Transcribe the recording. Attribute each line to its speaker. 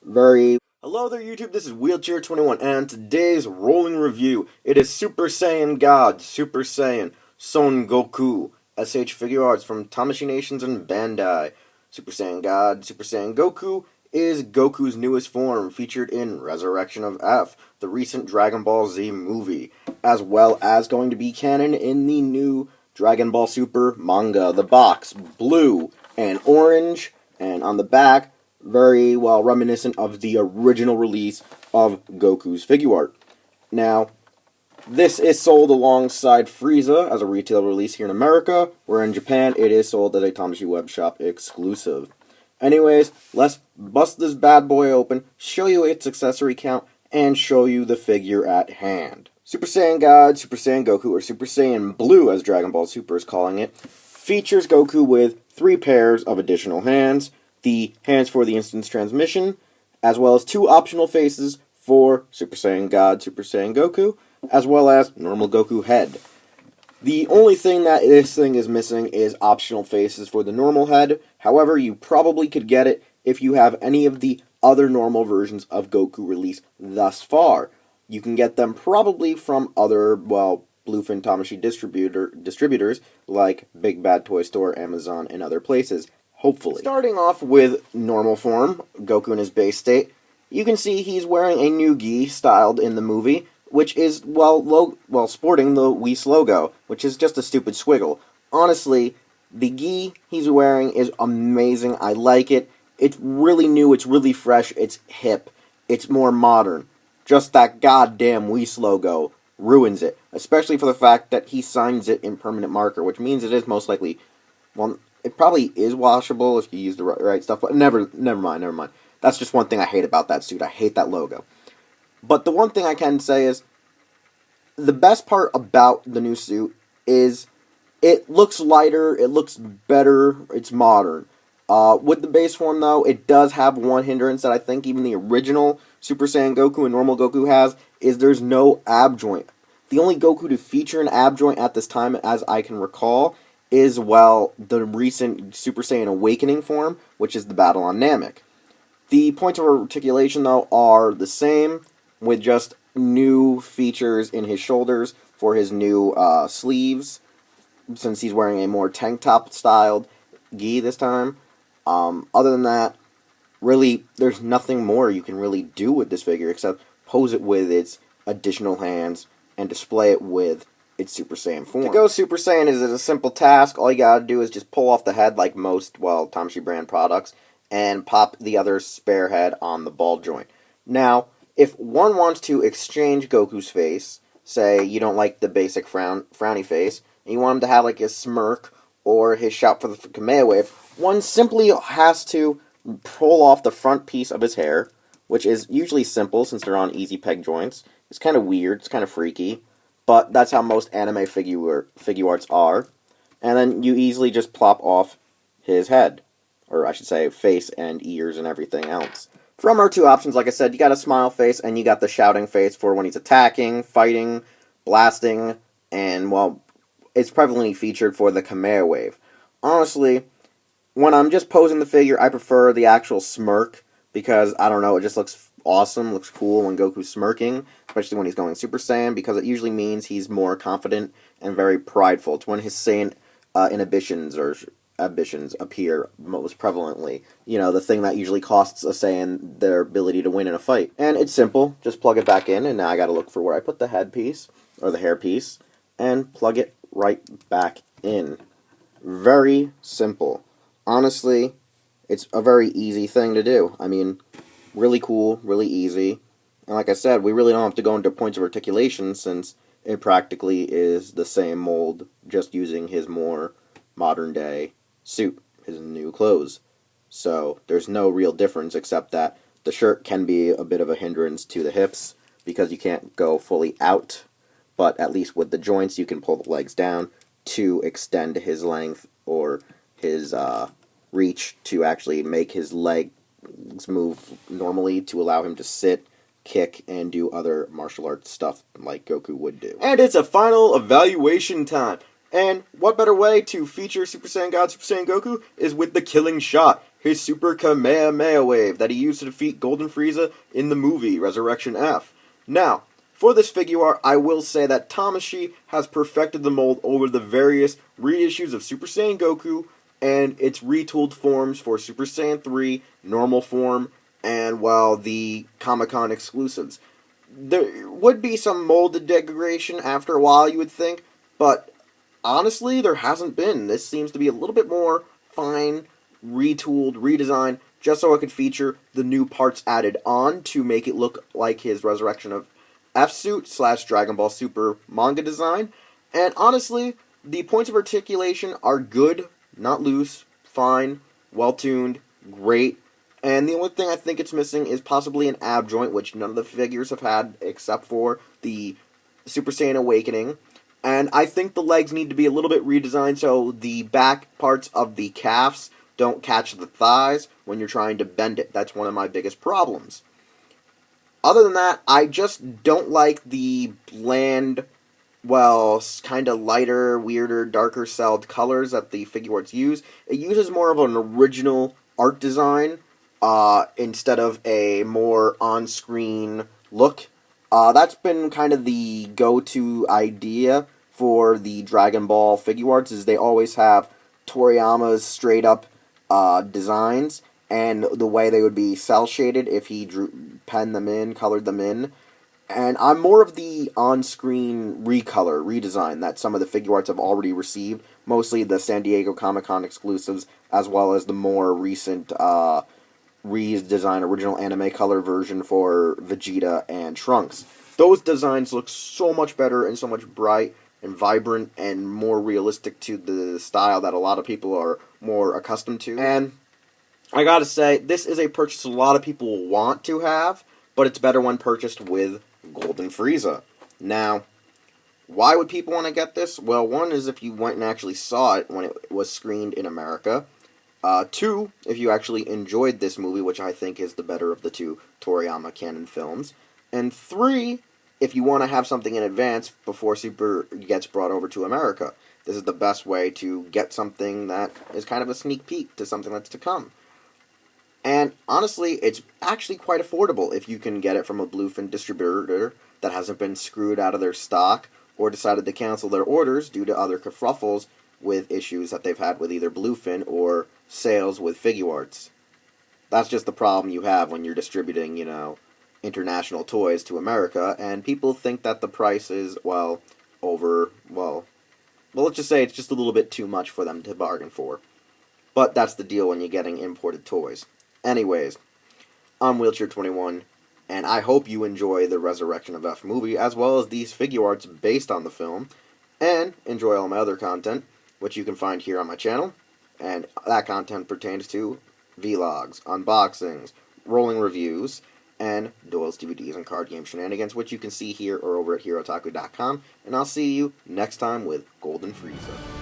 Speaker 1: very... Hello there YouTube, this is Wheelchair21, and today's rolling review, it is Super Saiyan God, Super Saiyan, Son Goku, S.H.Figuarts from Tamashii Nations and Bandai. Super Saiyan God, Super Saiyan Goku is Goku's newest form, featured in Resurrection of F, the recent Dragon Ball Z movie, as well as going to be canon in the new Dragon Ball Super manga. The box, blue and orange, and on the back, very well reminiscent of the original release of Goku's figure art. Now, this is sold alongside Frieza as a retail release here in America, where in Japan it is sold as a Tamashii web shop exclusive. Anyways, let's bust this bad boy open, show you its accessory count, and show you the figure at hand. Super Saiyan God, Super Saiyan Goku, or Super Saiyan Blue as Dragon Ball Super is calling it, features Goku with 3 pairs of additional hands, the hands for the instance transmission, as well as 2 optional faces for Super Saiyan God, Super Saiyan Goku, as well as normal Goku head. The only thing that this thing is missing is optional faces for the normal head. However, you probably could get it if you have any of the other normal versions of Goku released thus far. You can get them probably from other, well, Bluefin Tamashii distributors like Big Bad Toy Store, Amazon, and other places. Hopefully. Starting off with normal form, Goku in his base state, you can see he's wearing a new gi styled in the movie, which is, well, sporting the Whis logo, which is just a stupid squiggle. Honestly, the gi he's wearing is amazing. I like it. It's really new, it's really fresh, it's hip, it's more modern. Just that goddamn Whis logo ruins it, especially for the fact that he signs it in permanent marker, which means it is most likely, well, it probably is washable if you use the right stuff, but never mind. That's just one thing I hate about that suit. I hate that logo. But the one thing I can say is, the best part about the new suit is it looks lighter, it looks better, it's modern. With the base form, though, it does have one hindrance that I think even the original Super Saiyan Goku and normal Goku has, is there's no ab joint. The only Goku to feature an ab joint at this time, as I can recall, is, well, the recent Super Saiyan Awakening form, which is the battle on Namek. The points of articulation, though, are the same, with just new features in his shoulders for his new sleeves, since he's wearing a more tank top styled gi this time. Other than that, really, there's nothing more you can really do with this figure except pose it with its additional hands and display it with its Super Saiyan form. To go Super Saiyan is a simple task. All you gotta do is just pull off the head like most, well, Tamashii brand products, and pop the other spare head on the ball joint. Now, if one wants to exchange Goku's face, say you don't like the basic frowny face, and you want him to have like his smirk or his shout for the Kamehameha wave, one simply has to pull off the front piece of his hair, which is usually simple since they're on easy peg joints. It's kind of weird, it's kind of freaky, but that's how most anime figure arts are. And then you easily just plop off his head, or I should say face and ears and everything else. From our 2 options, like I said, you got a smile face and you got the shouting face for when he's attacking, fighting, blasting, and, well, it's prevalently featured for the Kamehameha wave. Honestly, when I'm just posing the figure, I prefer the actual smirk, because, I don't know, it just looks awesome, looks cool when Goku's smirking, especially when he's going Super Saiyan, because it usually means he's more confident and very prideful. It's when his Saiyan inhibitions or ambitions appear most prevalently. You know, the thing that usually costs a Saiyan their ability to win in a fight. And it's simple, just plug it back in, and now I gotta look for where I put the head piece, or the hair piece, and plug it right back in. Very simple. Honestly, it's a very easy thing to do. I mean, really cool, really easy. And like I said, we really don't have to go into points of articulation since it practically is the same mold, just using his more modern day suit, his new clothes. So there's no real difference except that the shirt can be a bit of a hindrance to the hips because you can't go fully out, but at least with the joints you can pull the legs down to extend his length or his reach to actually make his legs move normally to allow him to sit, kick, and do other martial arts stuff like Goku would do. And it's a final evaluation time. And what better way to feature Super Saiyan God, Super Saiyan Goku is with the killing shot. his Super Kamehameha Wave that he used to defeat Golden Frieza in the movie Resurrection F. Now, for this figure art, I will say that Tamashii has perfected the mold over the various reissues of Super Saiyan Goku and its retooled forms for Super Saiyan 3, normal form, and, well, the Comic-Con exclusives. There would be some molded degradation after a while, you would think, but honestly, there hasn't been. This seems to be a little bit more fine, retooled, redesigned, just so it could feature the new parts added on to make it look like his Resurrection of F-Suit / Dragon Ball Super manga design. And honestly, the points of articulation are good, not loose, fine, well-tuned, great. And the only thing I think it's missing is possibly an ab joint, which none of the figures have had except for the Super Saiyan Awakening. And I think the legs need to be a little bit redesigned so the back parts of the calves don't catch the thighs when you're trying to bend it. That's one of my biggest problems. Other than that, I just don't like the bland, well, kind of lighter, weirder, darker celled colors that the Figuarts use. It uses more of an original art design instead of a more on-screen look. That's been kind of the go-to idea for the Dragon Ball Figuarts, is they always have Toriyama's straight-up designs, and the way they would be cel-shaded if he penned them in, colored them in. And I'm more of the on-screen redesign that some of the Figuarts have already received, mostly the San Diego Comic-Con exclusives, as well as the more recent redesigned original anime color version for Vegeta and Trunks. Those designs look so much better and so much bright and vibrant and more realistic to the style that a lot of people are more accustomed to. And I gotta say, this is a purchase a lot of people want to have, but it's better when purchased with Golden Frieza. Now, why would people want to get this? Well, one is if you went and actually saw it when it was screened in America. Two, if you actually enjoyed this movie, which I think is the better of the two Toriyama canon films. And three, if you want to have something in advance before Super gets brought over to America. This is the best way to get something that is kind of a sneak peek to something that's to come. And honestly, it's actually quite affordable if you can get it from a bluefin distributor that hasn't been screwed out of their stock or decided to cancel their orders due to other kerfuffles with issues that they've had with either bluefin or sales with Figuarts. That's just the problem you have when you're distributing, international toys to America, and people think that the price is, well, let's just say it's just a little bit too much for them to bargain for. But that's the deal when you're getting imported toys. Anyways, I'm Wheelchair21, and I hope you enjoy the Resurrection of F movie, as well as these Figuarts based on the film, and enjoy all my other content, which you can find here on my channel, and that content pertains to vlogs, unboxings, rolling reviews, and Doyle's DVDs and card game shenanigans, which you can see here or over at HeroTaku.com, and I'll see you next time with Golden Frieza.